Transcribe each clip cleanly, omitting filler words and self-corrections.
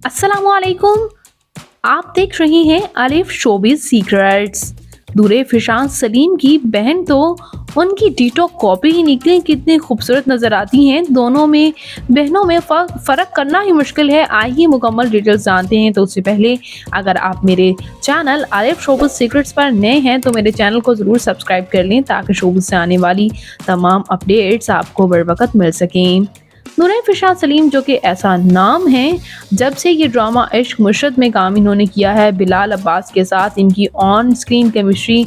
अस्सलामुअलैकुम। आप देख रहे हैं अलिफ शोबिज़ सीक्रेट्स। दूरे फिशान सलीम की बहन तो उनकी डिटो कॉपी ही निकली, कितनी खूबसूरत नज़र आती हैं। दोनों में बहनों में फ़र्क करना ही मुश्किल है। आइए मुकम्मल डिटेल्स जानते हैं। तो उससे पहले अगर आप मेरे चैनल अलिफ शोबिज़ सीक्रेट्स पर नए हैं तो मेरे चैनल को ज़रूर सब्सक्राइब कर लें ताकि शोबिज़ से आने वाली तमाम अपडेट्स आपको बर वक़्त मिल सकें। नूरे फिशान सलीम जो कि ऐसा नाम है, जब से ये ड्रामा इश्क मुर्शद में काम इन्होंने किया है, बिलाल अब्बास के साथ इनकी ऑन स्क्रीन केमिस्ट्री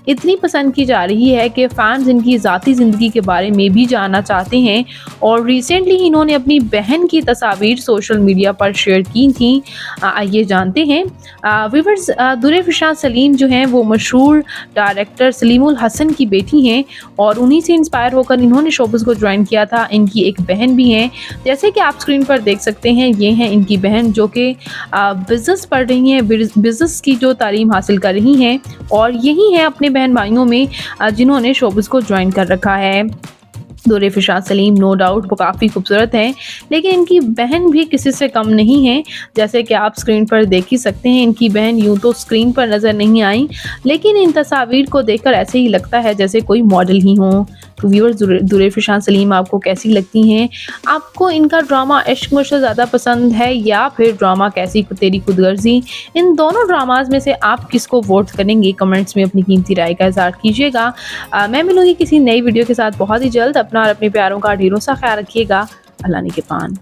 इतनी पसंद की जा रही है कि फैंस इनकी ज़ाती ज़िंदगी के बारे में भी जानना चाहते हैं। और रिसेंटली इन्होंने अपनी बहन की तस्वीर सोशल मीडिया पर शेयर की थी। आइए जानते हैं। व्यूअर्स, नूरे फिशान सलीम जो हैं वो मशहूर डायरेक्टर सलीमुल हसन की बेटी हैं और उन्हीं से इंस्पायर होकर इन्होंने शोबिज़ को ज्वाइन किया था। इनकी एक बहन भी है, जैसे कि आप स्क्रीन पर देख सकते हैं। ये हैं इनकी बहन जो कि बिज़नेस पढ़ रही हैं, बिज़नेस की जो तालीम हासिल कर रही हैं और यही है अपने बहन भाइयों में जिन्होंने शोबिज़ को ज्वाइन कर रखा है। नूरे फिशान सलीम नो डाउट वो काफ़ी खूबसूरत हैं, लेकिन इनकी बहन भी किसी से कम नहीं है। जैसे कि आप स्क्रीन पर देख ही सकते हैं, इनकी बहन यूँ तो स्क्रीन पर नज़र नहीं आई, लेकिन इन तस्वीर को देखकर ऐसे ही लगता है जैसे कोई मॉडल ही हो। तो व्यूअर्स, नूरे फिशान सलीम आपको कैसी लगती हैं? आपको इनका ड्रामा इश्क मुझसे ज़्यादा पसंद है या फिर ड्रामा कैसी तेरी खुदगर्जी? इन दोनों ड्रामाज में से आप किसको वोट करेंगे? कमेंट्स में अपनी कीमती राय का इज़हार कीजिएगा। मैं मिलूँगी किसी नई वीडियो के साथ बहुत ही जल्द। अपना और अपने प्यारों का ढेरों सा ख्याल रखिएगा। अल्लाह ने के पान।